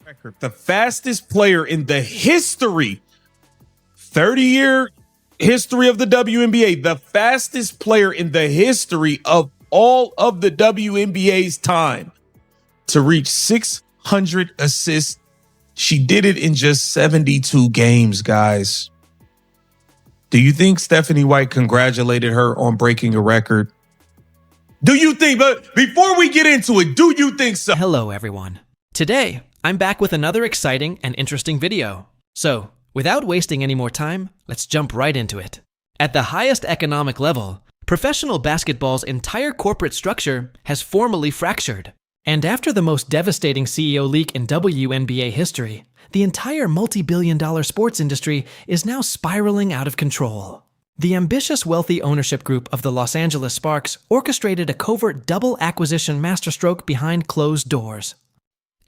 record. The fastest player in the history, 30-year history of the WNBA, the fastest player in the history of all of the WNBA's time to reach 600 assists. She did it in just 72 games, guys. Do you think Stephanie White congratulated her on breaking a record? Do you think, but before we get into it, do you think so? Hello, everyone. Today, I'm back with another exciting and interesting video. So, without wasting any more time, let's jump right into it. At the highest economic level, professional basketball's entire corporate structure has formally fractured. And after the most devastating CEO leak in WNBA history, the entire multi-billion-dollar sports industry is now spiraling out of control. The ambitious wealthy ownership group of the Los Angeles Sparks orchestrated a covert double acquisition masterstroke behind closed doors.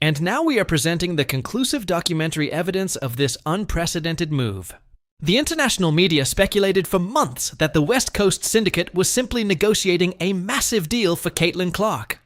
And now we are presenting the conclusive documentary evidence of this unprecedented move. The international media speculated for months that the West Coast Syndicate was simply negotiating a massive deal for Caitlin Clark.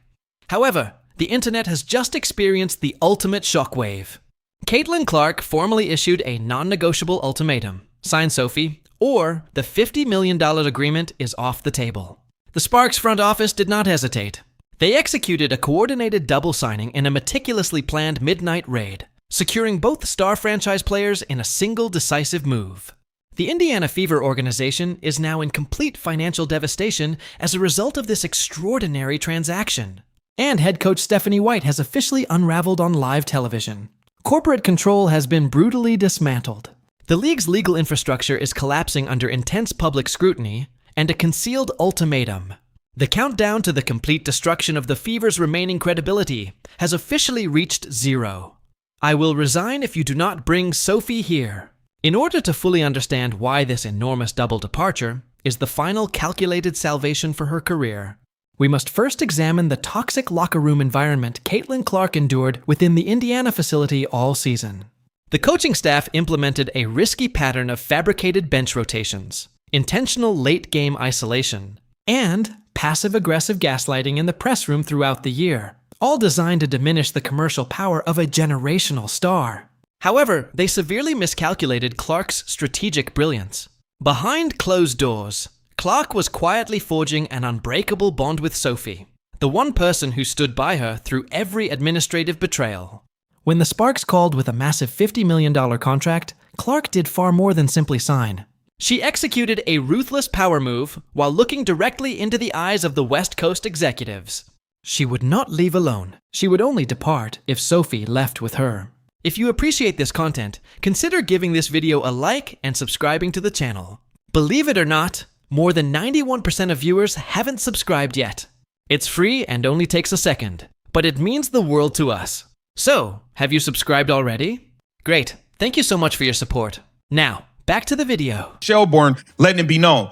However, the internet has just experienced the ultimate shockwave. Caitlin Clark formally issued a non-negotiable ultimatum. Sign Sophie, or the $50 million agreement is off the table. The Sparks front office did not hesitate. They executed a coordinated double signing in a meticulously planned midnight raid, securing both star franchise players in a single decisive move. The Indiana Fever organization is now in complete financial devastation as a result of this extraordinary transaction. And head coach Stephanie White has officially unraveled on live television. Corporate control has been brutally dismantled. The league's legal infrastructure is collapsing under intense public scrutiny and a concealed ultimatum. The countdown to the complete destruction of the Fever's remaining credibility has officially reached zero. I will resign if you do not bring Sophie here. In order to fully understand why this enormous double departure is the final calculated salvation for her career, we must first examine the toxic locker room environment Caitlin Clark endured within the Indiana facility all season. The coaching staff implemented a risky pattern of fabricated bench rotations, intentional late-game isolation, and passive-aggressive gaslighting in the press room throughout the year, all designed to diminish the commercial power of a generational star. However, they severely miscalculated Clark's strategic brilliance. Behind closed doors, Clark was quietly forging an unbreakable bond with Sophie, the one person who stood by her through every administrative betrayal. When the Sparks called with a massive $50 million contract, Clark did far more than simply sign. She executed a ruthless power move while looking directly into the eyes of the West Coast executives. She would not leave alone. She would only depart if Sophie left with her. If you appreciate this content, consider giving this video a like and subscribing to the channel. Believe it or not, more than 91% of viewers haven't subscribed yet. It's free and only takes a second, but it means the world to us. So, have you subscribed already? Great, thank you so much for your support. Now, back to the video. Shelbourne letting it be known.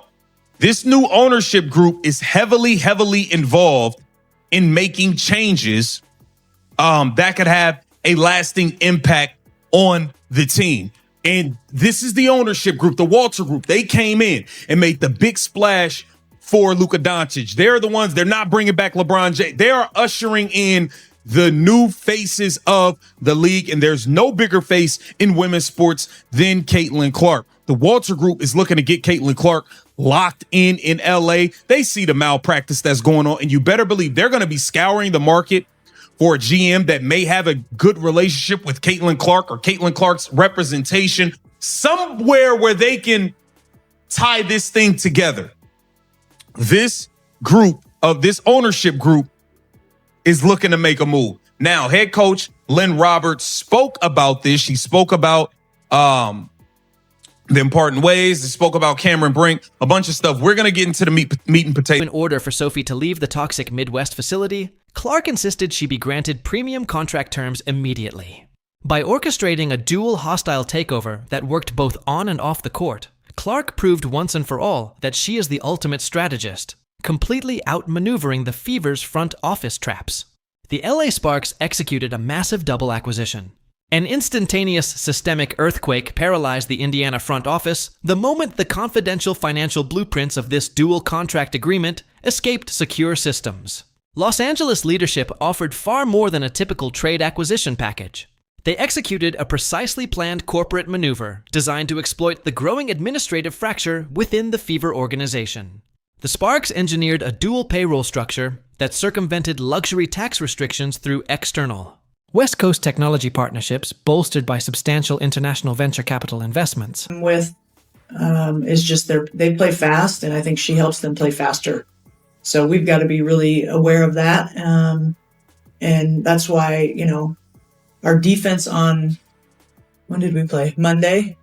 This new ownership group is heavily involved in making changes that could have a lasting impact on the team. And this is the ownership group, the Walter Group. They came in and made the big splash for Luka Doncic. They're the ones, they're not bringing back LeBron James. They are ushering in the new faces of the league, and there's no bigger face in women's sports than Caitlin Clark. The Walter Group is looking to get Caitlin Clark locked in LA. They see the malpractice that's going on, and you better believe they're going to be scouring the market for a GM that may have a good relationship with Caitlin Clark or Caitlin Clark's representation, somewhere where they can tie this thing together. This group of this ownership group is looking to make a move. Now, head coach Lynn Roberts spoke about this. She spoke about the important ways. They spoke about Cameron Brink, a bunch of stuff. We're going to get into the meat and potatoes. In order for Sophie to leave the toxic Midwest facility, Clark insisted she be granted premium contract terms immediately. By orchestrating a dual hostile takeover that worked both on and off the court, Clark proved once and for all that she is the ultimate strategist, completely outmaneuvering the Fever's front office traps. The LA Sparks executed a massive double acquisition. An instantaneous systemic earthquake paralyzed the Indiana front office the moment the confidential financial blueprints of this dual contract agreement escaped secure systems. Los Angeles leadership offered far more than a typical trade acquisition package. They executed a precisely planned corporate maneuver designed to exploit the growing administrative fracture within the Fever organization. The Sparks engineered a dual payroll structure that circumvented luxury tax restrictions through external West Coast technology partnerships bolstered by substantial international venture capital investments. With is just they play fast, and I think she helps them play faster. So we've got to be really aware of that, and that's why our defense on when did we play? Monday.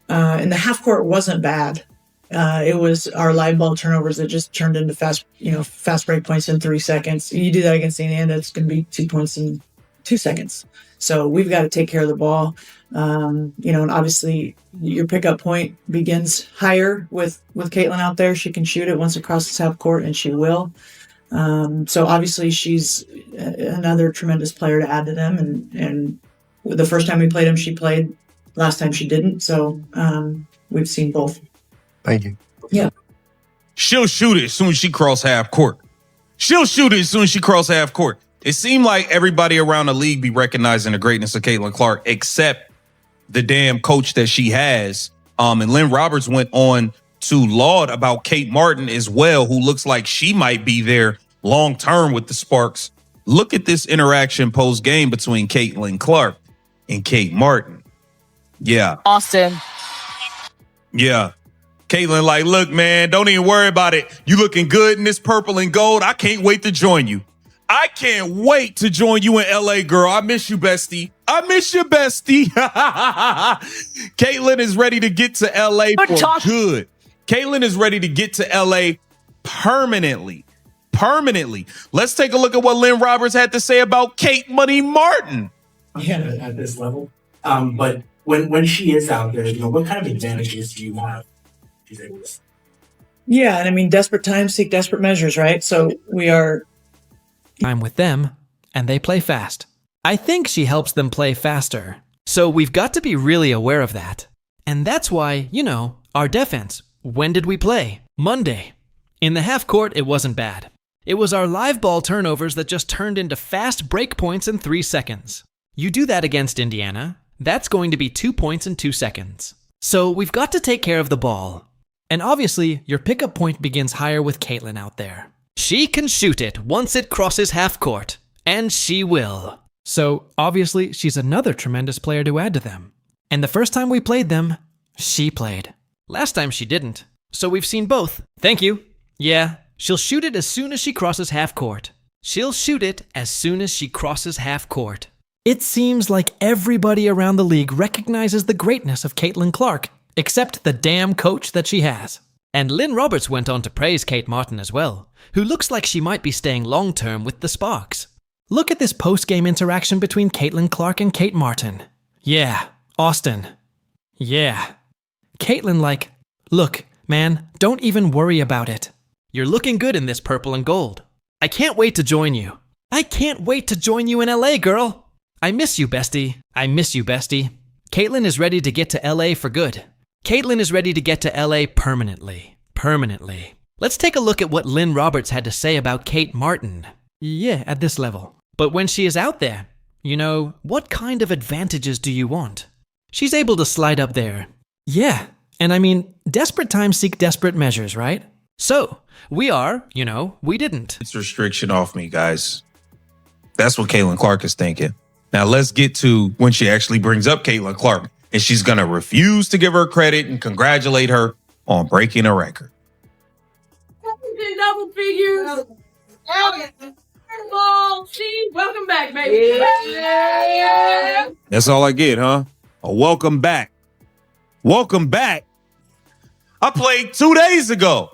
In the half court wasn't bad. It was our live ball turnovers that just turned into fast break points in 3 seconds. You do that against Indiana, it's going to be 2 points in 2 seconds. So we've got to take care of the ball. And obviously your pickup point begins higher with Caitlin out there. She can shoot it once it crosses half court, and she will. So obviously she's another tremendous player to add to them. And the first time we played them, she played. Last time she didn't. So we've seen both. Thank you. Yeah. She'll shoot it as soon as she cross half court. It seemed like everybody around the league be recognizing the greatness of Caitlin Clark, except the damn coach that she has. And Lynn Roberts went on to laud about Kate Martin as well, who looks like she might be there long term with the Sparks. Look at this interaction post game between Caitlin Clark and Kate Martin. Yeah. Austin. Yeah. Caitlin like, look, man, don't even worry about it. You looking good in this purple and gold. I can't wait to join you. I can't wait to join you in LA, girl. I miss you, bestie. I miss you, bestie. Caitlin is ready to get to LA for good. Caitlin is ready to get to LA permanently. Let's take a look at what Lynn Roberts had to say about Kate Money Martin. Yeah, at this level. But when she is out there, what kind of advantages do you have? She's able to. Yeah, and I mean, desperate times seek desperate measures, right? So we are. I'm with them, and they play fast. I think she helps them play faster. So we've got to be really aware of that. And that's why, our defense. When did we play? Monday. In the half court, it wasn't bad. It was our live ball turnovers that just turned into fast break points in 3 seconds. You do that against Indiana, that's going to be 2 points in 2 seconds. So we've got to take care of the ball. And obviously, your pickup point begins higher with Caitlin out there. She can shoot it once it crosses half court, and she will. So obviously, she's another tremendous player to add to them. And the first time we played them, she played. Last time she didn't. So we've seen both. Thank you. Yeah, she'll shoot it as soon as she crosses half court. It seems like everybody around the league recognizes the greatness of Caitlin Clark, except the damn coach that she has. And Lynn Roberts went on to praise Kate Martin as well, who looks like she might be staying long-term with the Sparks. Look at this post-game interaction between Caitlin Clark and Kate Martin. Yeah, Austin. Yeah. Caitlin like, look, man, don't even worry about it. You're looking good in this purple and gold. I can't wait to join you. I can't wait to join you in LA, girl. I miss you, bestie. Caitlin is ready to get to LA for good. Caitlin is ready to get to LA permanently. Let's take a look at what Lynn Roberts had to say about Kate Martin. Yeah, at this level. But when she is out there, what kind of advantages do you want? She's able to slide up there. Yeah, and I mean, desperate times seek desperate measures, right? So, we didn't. It's restriction off me, guys. That's what Caitlin Clark is thinking. Now, let's get to when she actually brings up Caitlin Clark, and she's going to refuse to give her credit and congratulate her on breaking a record. Double figures. Welcome back, baby. Yeah. That's all I get, huh? A welcome back. Welcome back. I played 2 days ago.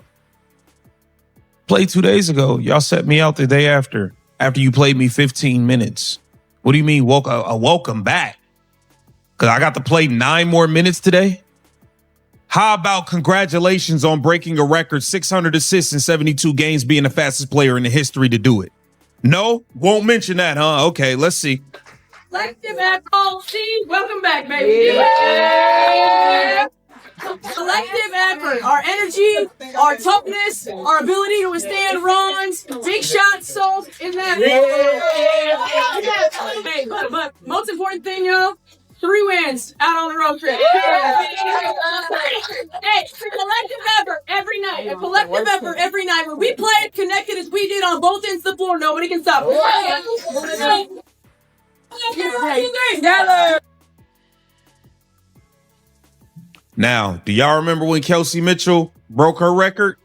Y'all set me out the day after you played me 15 minutes. What do you mean, welcome back? Because I got to play 9 more minutes today? How about congratulations on breaking a record, 600 assists in 72 games, being the fastest player in the history to do it? No? Won't mention that, huh? Okay, let's see. Welcome back, baby. Yeah. collective effort, our energy, our toughness, our ability to withstand runs, big shots, so in that. Hey, but most important thing, yo, 3 wins out on the road trip. Hey, collective effort every night. A collective effort every night. When we play connected as we did on both ends of the floor, nobody can stop us. Now, do y'all remember when Kelsey Mitchell broke her record?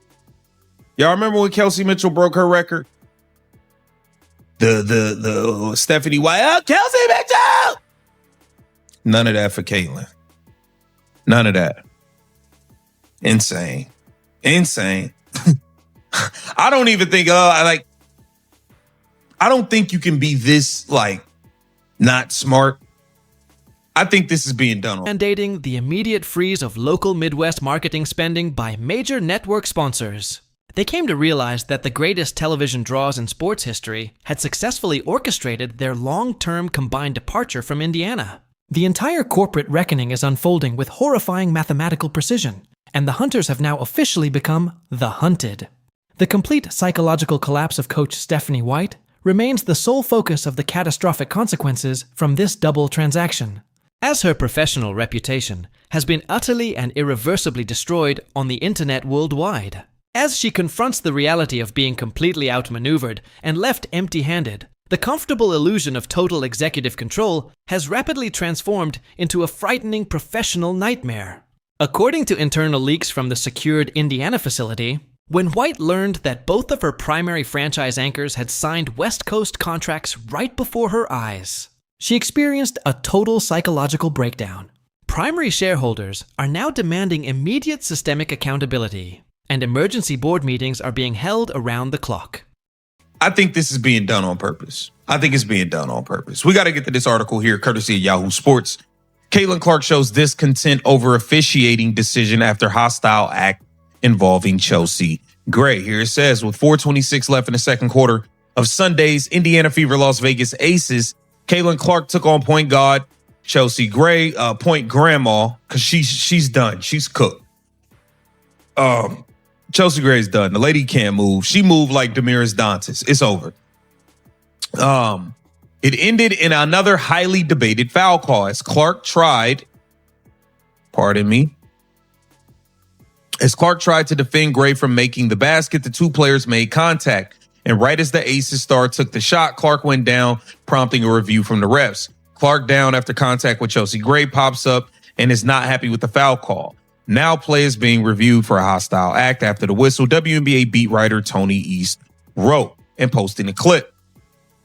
Y'all remember when Kelsey Mitchell broke her record? The Stephanie White, oh, Kelsey Mitchell! None of that for Caitlin. None of that. Insane. I don't even think, I don't think you can be this, not smart. I think this is being done on. Mandating the immediate freeze of local Midwest marketing spending by major network sponsors. They came to realize that the greatest television draws in sports history had successfully orchestrated their long-term combined departure from Indiana. The entire corporate reckoning is unfolding with horrifying mathematical precision, and the hunters have now officially become the hunted. The complete psychological collapse of coach Stephanie White remains the sole focus of the catastrophic consequences from this double transaction, as her professional reputation has been utterly and irreversibly destroyed on the internet worldwide. As she confronts the reality of being completely outmaneuvered and left empty-handed, the comfortable illusion of total executive control has rapidly transformed into a frightening professional nightmare. According to internal leaks from the secured Indiana facility, when White learned that both of her primary franchise anchors had signed West Coast contracts right before her eyes, she experienced a total psychological breakdown. Primary shareholders are now demanding immediate systemic accountability, and emergency board meetings are being held around the clock. I think this is being done on purpose. I think it's being done on purpose. We got to get to this article here, courtesy of Yahoo Sports. Caitlin Clark shows discontent over officiating decision after hostile act involving Chelsea Gray. Here it says, with 4:26 left in the second quarter of Sunday's Indiana Fever Las Vegas Aces, Caitlin Clark took on point guard Chelsea Gray, point grandma, because she's done. She's cooked. Chelsea Gray's done. The lady can't move. She moved like Damiris Dantas. It's over. It ended in another highly debated foul call as Clark tried to defend Gray from making the basket. The two players made contact. And right as the Aces star took the shot, Clark went down, prompting a review from the refs. Clark down after contact with Chelsea Gray pops up and is not happy with the foul call. Now play is being reviewed for a hostile act after the whistle, WNBA beat writer Tony East wrote and posting a clip.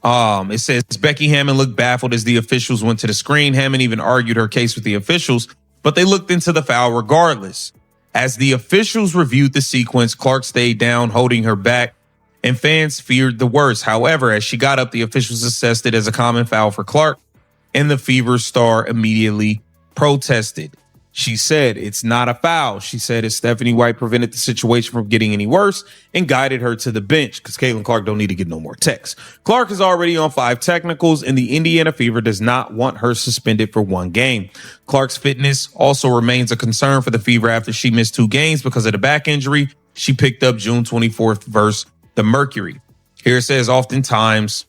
It says Becky Hammond looked baffled as the officials went to the screen. Hammond even argued her case with the officials, but they looked into the foul regardless. As the officials reviewed the sequence, Clark stayed down, holding her back, and fans feared the worst. However, as she got up, the officials assessed it as a common foul for Clark, and the Fever star immediately protested. She said, it's not a foul. She said, as Stephanie White prevented the situation from getting any worse and guided her to the bench because Caitlin Clark don't need to get no more techs. Clark is already on 5 technicals, and the Indiana Fever does not want her suspended for 1 game. Clark's fitness also remains a concern for the Fever after she missed 2 games because of the back injury she picked up June 24th versus the Mercury. Here it says, oftentimes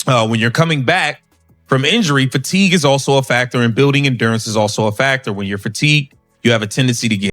when you're coming back from injury, fatigue is also a factor, and building endurance is also a factor. When you're fatigued, you have a tendency to get